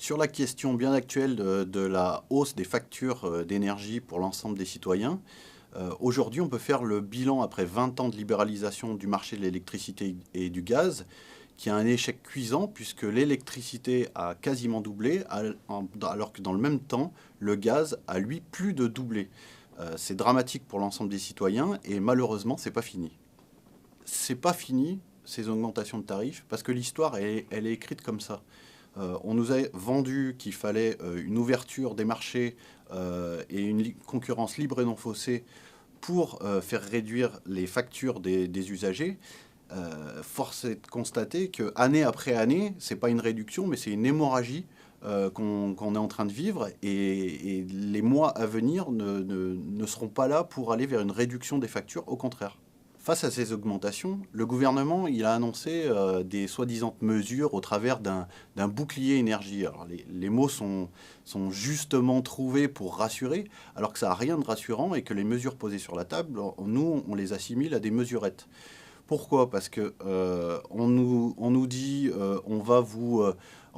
Sur la question bien actuelle de la hausse des factures d'énergie pour l'ensemble des citoyens, aujourd'hui on peut faire le bilan après 20 ans de libéralisation du marché de l'électricité et du gaz, qui a un échec cuisant puisque l'électricité a quasiment doublé, alors que dans le même temps, le gaz a lui plus de doublé. C'est dramatique pour l'ensemble des citoyens et malheureusement c'est pas fini. C'est pas fini ces augmentations de tarifs parce que l'histoire elle est écrite comme ça. On nous a vendu qu'il fallait une ouverture des marchés et une concurrence libre et non faussée pour faire réduire les factures des usagers. Force est de constater que année après année, c'est pas une réduction, mais c'est une hémorragie qu'on est en train de vivre et les mois à venir ne seront pas là pour aller vers une réduction des factures, au contraire. Face à ces augmentations, le gouvernement il a annoncé des soi-disant mesures au travers d'un bouclier énergie. Alors les mots sont justement trouvés pour rassurer, alors que ça n'a rien de rassurant et que les mesures posées sur la table, nous, on les assimile à des mesurettes. Pourquoi? Parce que on nous dit on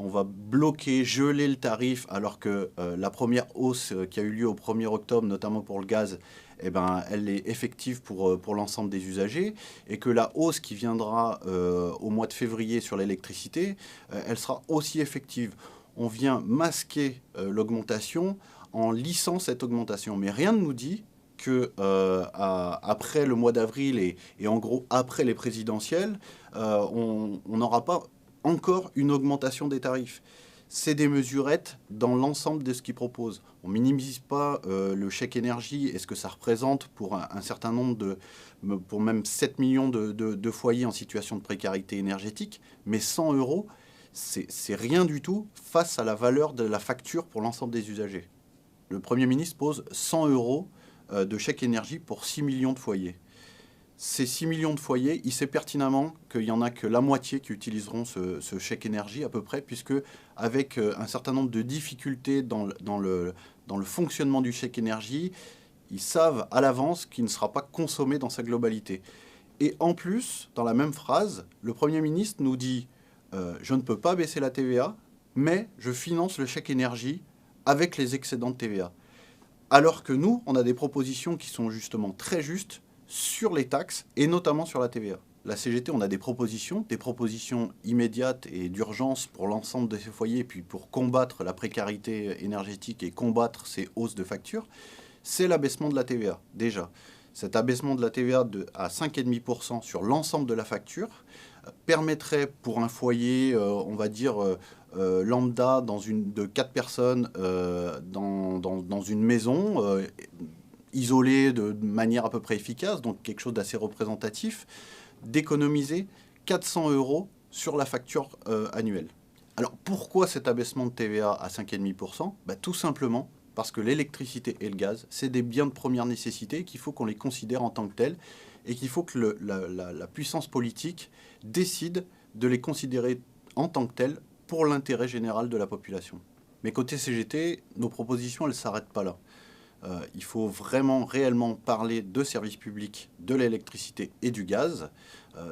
va bloquer, geler le tarif, alors que la première hausse qui a eu lieu au 1er octobre, notamment pour le gaz, eh ben, elle est effective pour l'ensemble des usagers, et que la hausse qui viendra au mois de février sur l'électricité, elle sera aussi effective. On vient masquer l'augmentation en lissant cette augmentation, mais rien ne nous dit que après le mois d'avril et en gros après les présidentielles, on n'aura pas encore une augmentation des tarifs. C'est des mesurettes dans l'ensemble de ce qu'ils proposent. On ne minimise pas le chèque énergie et ce que ça représente pour un certain nombre pour même 7 millions de foyers en situation de précarité énergétique, mais 100 euros, c'est rien du tout face à la valeur de la facture pour l'ensemble des usagers. Le Premier ministre pose 100 euros de chèque énergie pour 6 millions de foyers. Ces 6 millions de foyers, il sait pertinemment qu'il n'y en a que la moitié qui utiliseront ce chèque énergie à peu près, puisque avec un certain nombre de difficultés dans le fonctionnement du chèque énergie, ils savent à l'avance qu'il ne sera pas consommé dans sa globalité. Et en plus, dans la même phrase, le Premier ministre nous dit je ne peux pas baisser la TVA, mais je finance le chèque énergie avec les excédents de TVA. Alors que nous, on a des propositions qui sont justement très justes sur les taxes et notamment sur la TVA. La CGT, on a des propositions immédiates et d'urgence pour l'ensemble de ces foyers, puis pour combattre la précarité énergétique et combattre ces hausses de factures. C'est l'abaissement de la TVA, déjà. Cet abaissement de la TVA à 5,5% sur l'ensemble de la facture permettrait pour un foyer, on va dire, lambda de 4 personnes dans une maison, isolée de manière à peu près efficace, donc quelque chose d'assez représentatif, d'économiser 400 euros sur la facture annuelle. Alors pourquoi cet abaissement de TVA à 5,5% ? Tout simplement parce que l'électricité et le gaz, c'est des biens de première nécessité, qu'il faut qu'on les considère en tant que tels, et qu'il faut que la puissance politique décide de les considérer en tant que tels pour l'intérêt général de la population. Mais côté CGT, nos propositions, elles ne s'arrêtent pas là. Il faut vraiment, réellement parler de services publics, de l'électricité et du gaz.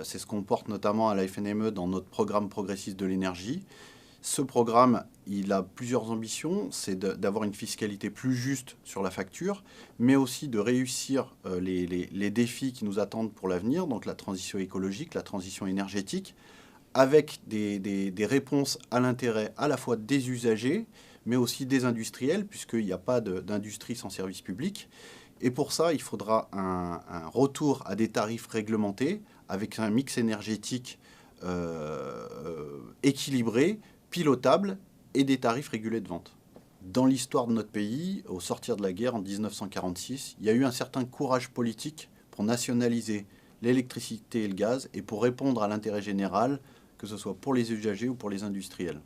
C'est ce qu'on porte notamment à la FNME dans notre programme progressiste de l'énergie. Ce programme, il a plusieurs ambitions. C'est d'avoir une fiscalité plus juste sur la facture, mais aussi de réussir les défis qui nous attendent pour l'avenir, donc la transition écologique, la transition énergétique, avec des réponses à l'intérêt à la fois des usagers, mais aussi des industriels, puisqu'il n'y a pas d'industrie sans service public. Et pour ça, il faudra un retour à des tarifs réglementés, avec un mix énergétique équilibré, pilotable, et des tarifs régulés de vente. Dans l'histoire de notre pays, au sortir de la guerre en 1946, il y a eu un certain courage politique pour nationaliser l'électricité et le gaz, et pour répondre à l'intérêt général, que ce soit pour les usagers ou pour les industriels.